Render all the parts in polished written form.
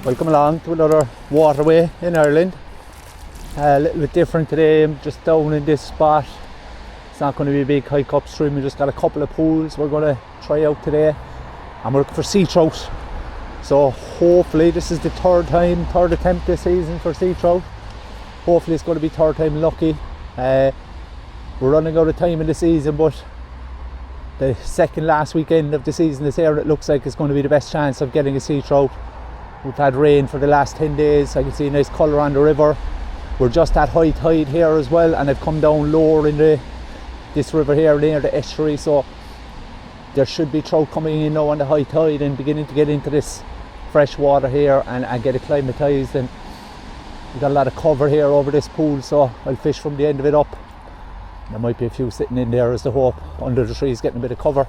Welcome along to another waterway in Ireland. A little bit different today. I'm just down in this spot. It's not going to be a big hike upstream. We just got a couple of pools we're going to try out today, and we're looking for sea trout. So hopefully this is the third attempt this season for sea trout. Hopefully it's going to be third time lucky. We're running out of time in the season, but the second last weekend of the season is here. It looks like it's going to be the best chance of getting a sea trout. We've had rain for the last 10 days. I can see a nice colour on the river. We're just at high tide here as well, and I've come down lower in this river here near the estuary, so there should be trout coming in now on the high tide and beginning to get into this fresh water here and get acclimatised. And we've got a lot of cover here over this pool, so I'll fish from the end of it up. There might be a few sitting in there as the hope, under the trees getting a bit of cover.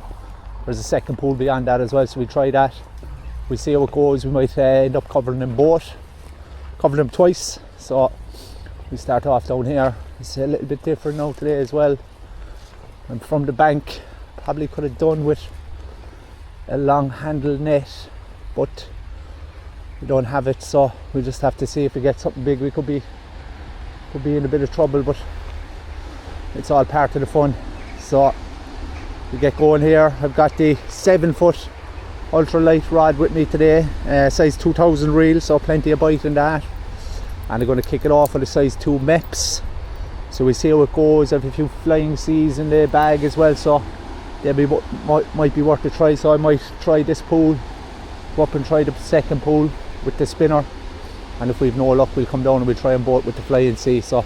There's a second pool beyond that as well, so we'll try that. We'll see how it goes. We might end up covering them both, covering them twice. So we start off down here. It's a little bit different now today as well. I'm from the bank. Probably could have done with a long handle net, but we don't have it, so we just have to see if we get something big. We could be in a bit of trouble, but it's all part of the fun. So we get going here. I've got the 7-foot Ultralight rod with me today, size 2000 reel, so plenty of bite in that. And I'm going to kick it off with a size 2 Mepps. So we see how it goes. I have a few flying seas in the bag as well, so they might be worth a try. So I might try this pool, go up and try the second pool with the spinner, and if we've no luck we'll come down and we'll try them both with the flying sea. So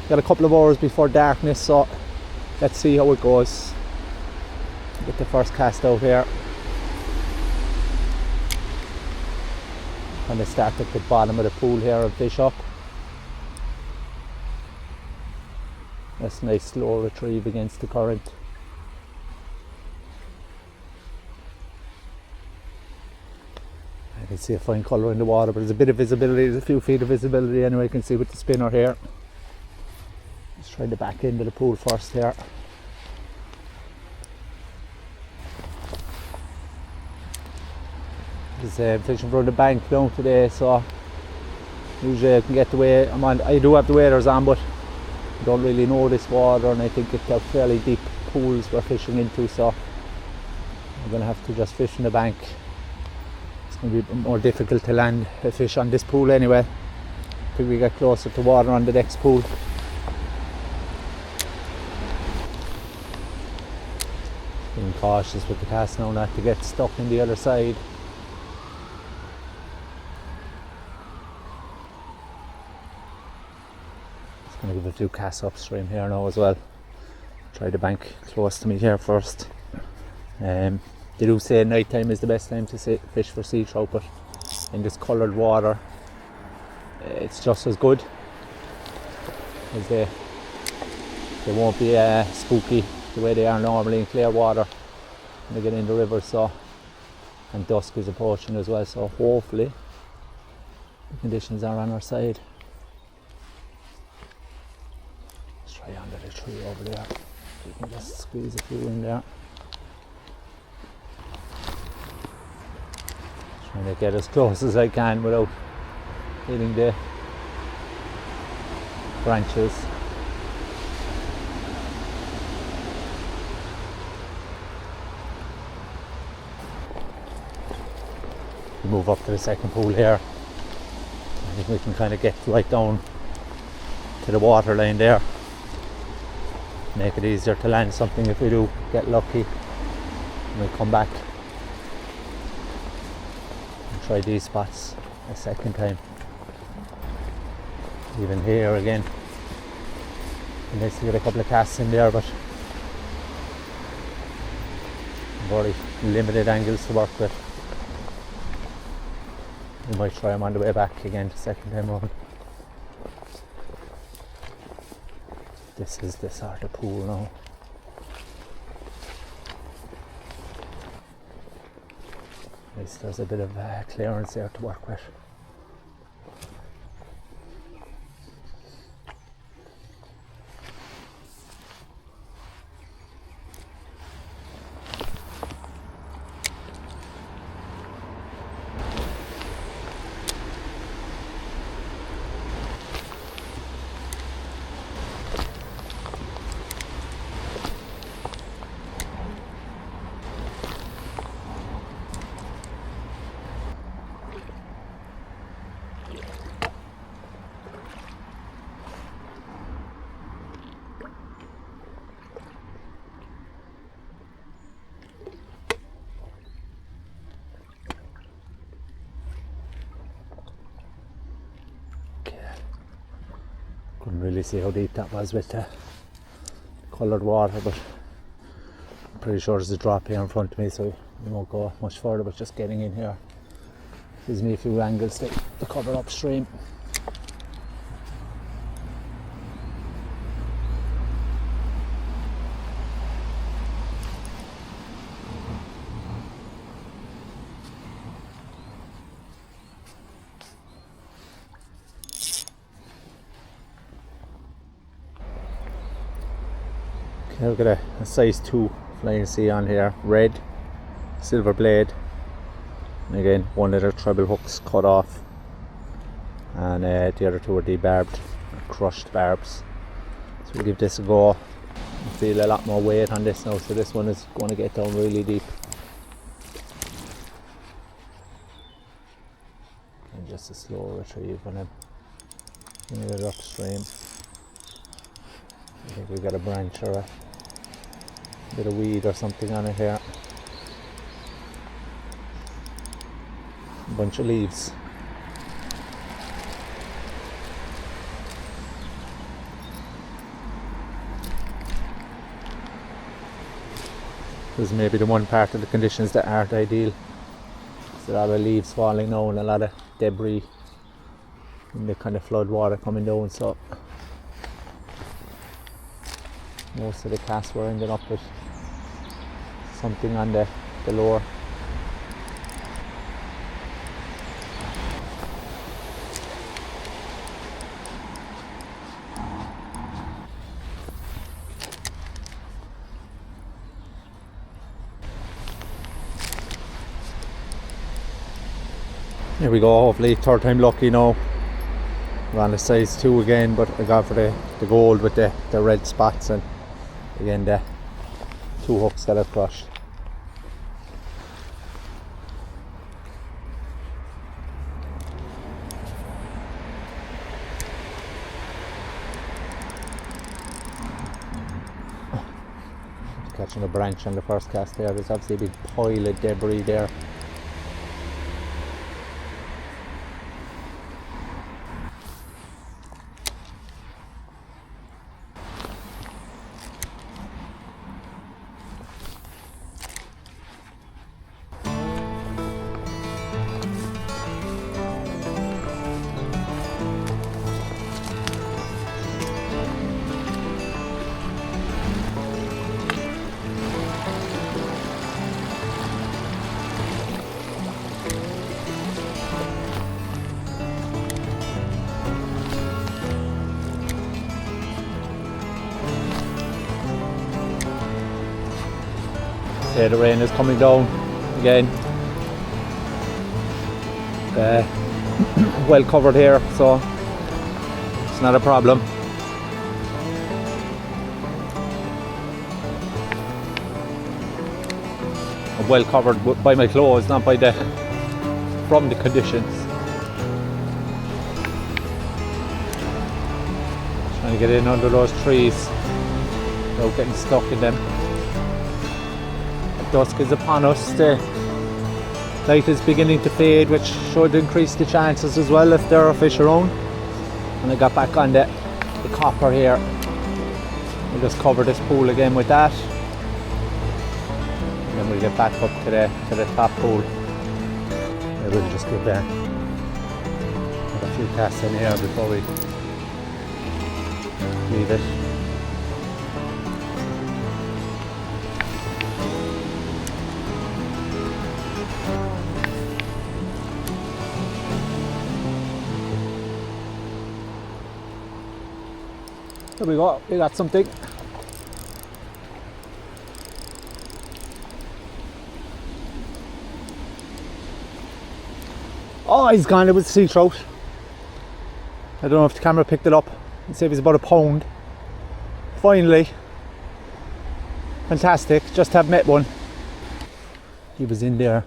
got a couple of hours before darkness, so let's see how it goes. Get the first cast out here. And I start at the bottom of the pool here and fish up. That's a nice slow retrieve against the current. I can see a fine colour in the water, but there's a bit of visibility, there's a few feet of visibility anyway. You can see with the spinner here. Let's try the back end of the pool first here. I'm fishing from the bank down today, so usually I can get the way I'm on. I do have the waders on, but I don't really know this water, and I think it's got fairly deep pools we're fishing into, so I'm going to have to just fish in the bank. It's going to be more difficult to land a fish on this pool anyway. I think we get closer to water on the next pool. Being cautious with the cast now not to get stuck in the other side. Going to give a few casts upstream here now as well. Try the bank close to me here first. They do say night time is the best time to fish for sea trout, but in this coloured water it's just as good, as they won't be spooky the way they are normally in clear water when they get in the river. So, and dusk is approaching as well, so hopefully the conditions are on our side. Try under the tree over there. You can just squeeze a few in there. Trying to get as close as I can without hitting the branches. We move up to the second pool here. I think we can kind of get right down to the water line there. Make it easier to land something if we do get lucky. And we'll come back and try these spots a second time. Even here again, nice to get a couple of casts in there, but very limited angles to work with. We might try them on the way back again the second time around. This is the sort of pool now. At least there's a bit of clearance there to work with. Couldn't really see how deep that was with the coloured water, but I'm pretty sure there's a drop here in front of me, so we won't go much further, but just getting in here gives me a few angles to cover upstream. Okay, I've got a size 2 flying sea on here, red, silver blade, and again one of the treble hooks cut off, and the other two are debarbed, crushed barbs. So we'll give this a go. I feel a lot more weight on this now, so this one is going to get down really deep. And just a slow retrieve when I'm bringing it upstream. I think we got a branch or a bit of weed or something on it here. A bunch of leaves. This is maybe the one part of the conditions that aren't ideal. There's a lot of leaves falling now and a lot of debris in the kind of flood water coming down, so most of the casts were ending up with something on the lower. Here we go, hopefully third time lucky now. We're on the size 2 again, but I got for the gold with the red spots, and again the 2 hooks that I've crushed. Catching a branch on the first cast there. There's obviously a big pile of debris there. Okay, the rain is coming down again. Well covered here, so it's not a problem. I'm well covered by my clothes, not by from the conditions. Trying to get in under those trees without getting stuck in them. Dusk is upon us. The light is beginning to fade, which should increase the chances as well if there are fish around. And I got back on the copper here. We'll just cover this pool again with that, and then we'll get back up to the top pool. Maybe we'll just give a few casts in here before we leave it. There we go, we got something. Oh, he's gone, it was sea trout. I don't know if the camera picked it up. Let's see if it's about a pound. Finally. Fantastic, just have met one. He was in there,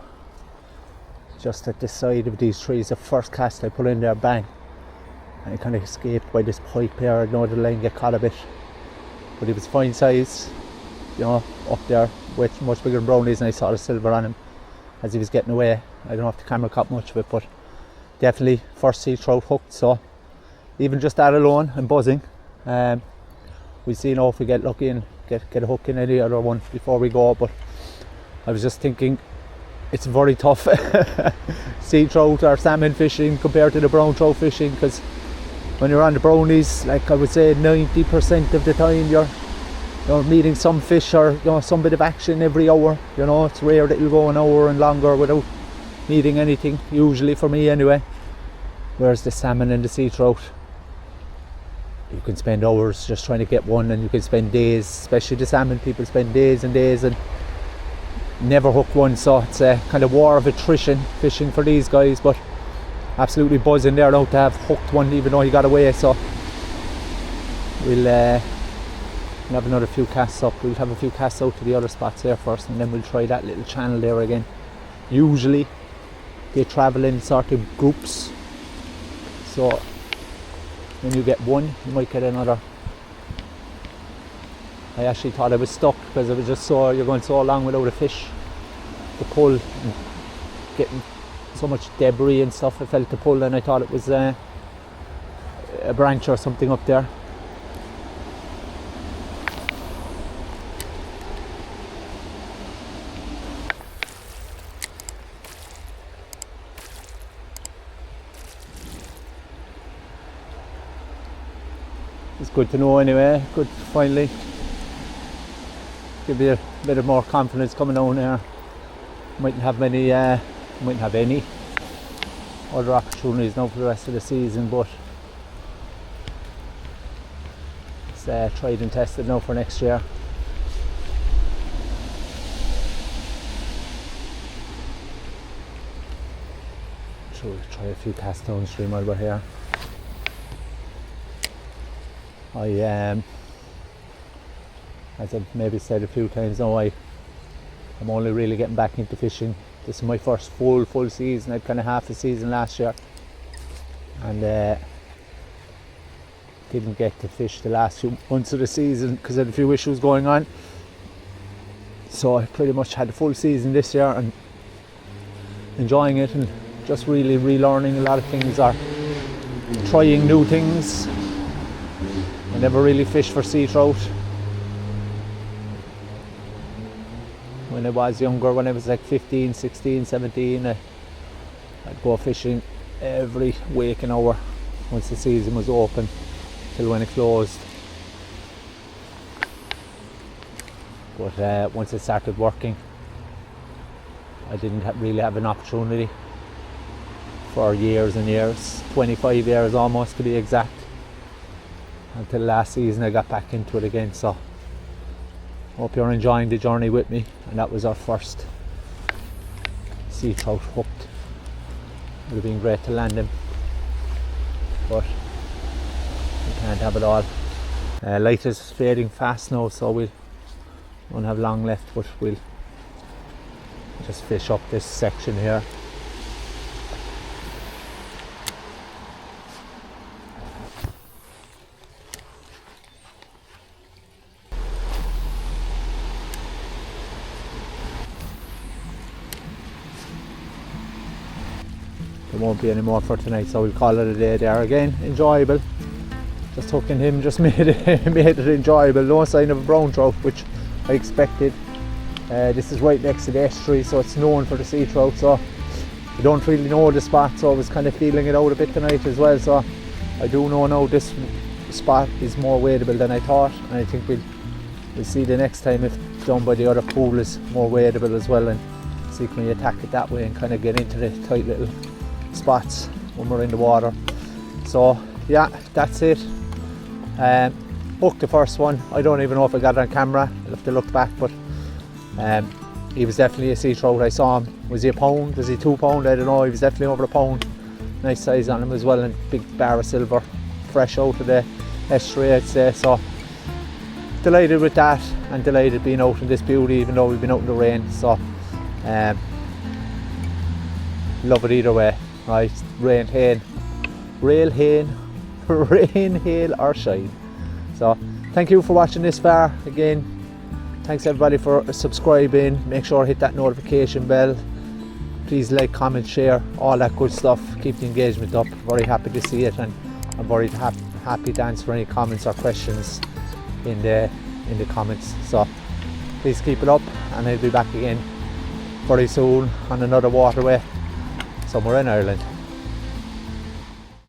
just at the side of these trees. The first cast I put in there, bang. And he kind of escaped by this pipe here. I know the line get caught a bit, but he was fine size, you know, up there, with much bigger than brownies, and I saw the silver on him as he was getting away. I don't know if the camera caught much of it, but definitely first sea trout hooked. So even just that alone, I'm buzzing. We'll see now if we get lucky and get a hook in any other one before we go. But I was just thinking, it's very tough sea trout or salmon fishing compared to the brown trout fishing, because when you're on the brownies, like I would say 90% of the time you're meeting some fish or some bit of action every hour. It's rare that you go an hour and longer without meeting anything, usually, for me anyway. Whereas the salmon and the sea trout, you can spend hours just trying to get one, and you can spend days, especially the salmon, people spend days and days and never hook one. So it's a kind of war of attrition fishing for these guys, but absolutely buzzing there now to have hooked one, even though he got away. So we'll have another few casts up. We'll have a few casts out to the other spots there first, and then we'll try that little channel there again. Usually they travel in sort of groups, so when you get one, you might get another. I actually thought I was stuck because it was just you're going so long without a fish to pull, and getting so much debris and stuff. I felt to pull, and I thought it was a branch or something up there. It's good to know anyway. Good to finally give you a bit of more confidence coming on here. Mightn't have any other opportunities now for the rest of the season, but it's tried and tested now for next year. So we'll try a few casts downstream while we're here. As I've maybe said a few times now, I'm only really getting back into fishing. This is my first full season. I had kind of half a season last year, and didn't get to fish the last few months of the season because I had a few issues going on. So I pretty much had a full season this year and enjoying it, and just really relearning a lot of things, or trying new things. I never really fished for sea trout when I was younger. When I was like 15, 16, 17, I'd go fishing every waking hour once the season was open till when it closed. But once I started working, I didn't really have an opportunity for years and years, 25 years almost to be exact. Until last season I got back into it again. So hope you're enjoying the journey with me. And that was our first sea trout hooked. It would have been great to land him, but we can't have it all. Light is fading fast now, so we won't have long left, but we'll just fish up this section here. There won't be any more for tonight, so we'll call it a day there. Again, enjoyable. Just hooking him just made it enjoyable. No sign of a brown trout, which I expected. This is right next to the estuary, so it's known for the sea trout, so I don't really know the spot, so I was kind of feeling it out a bit tonight as well. So I do know now this spot is more wadeable than I thought, and I think we'll see the next time if down by the other pool is more wadeable as well, and see can we attack it that way and kind of get into the tight little spots when we're in the water. So yeah, that's it. Hooked the first one. I don't even know if I got it on camera. I'll have to look back, but he was definitely a sea trout. I saw him. Was he a pound? Was he 2 pound? I don't know. He was definitely over a pound. Nice size on him as well, and big bar of silver, fresh out of the estuary, I'd say. So delighted with that, and delighted being out in this beauty, even though we've been out in the rain. So love it either way. Right, rain, hail, or shine. So thank you for watching this far. Again, thanks everybody for subscribing. Make sure to hit that notification bell. Please like, comment, share, all that good stuff. Keep the engagement up. Very happy to see it, and I'm very happy to answer any comments or questions in the comments. So please keep it up, and I'll be back again very soon on another waterway somewhere in Ireland.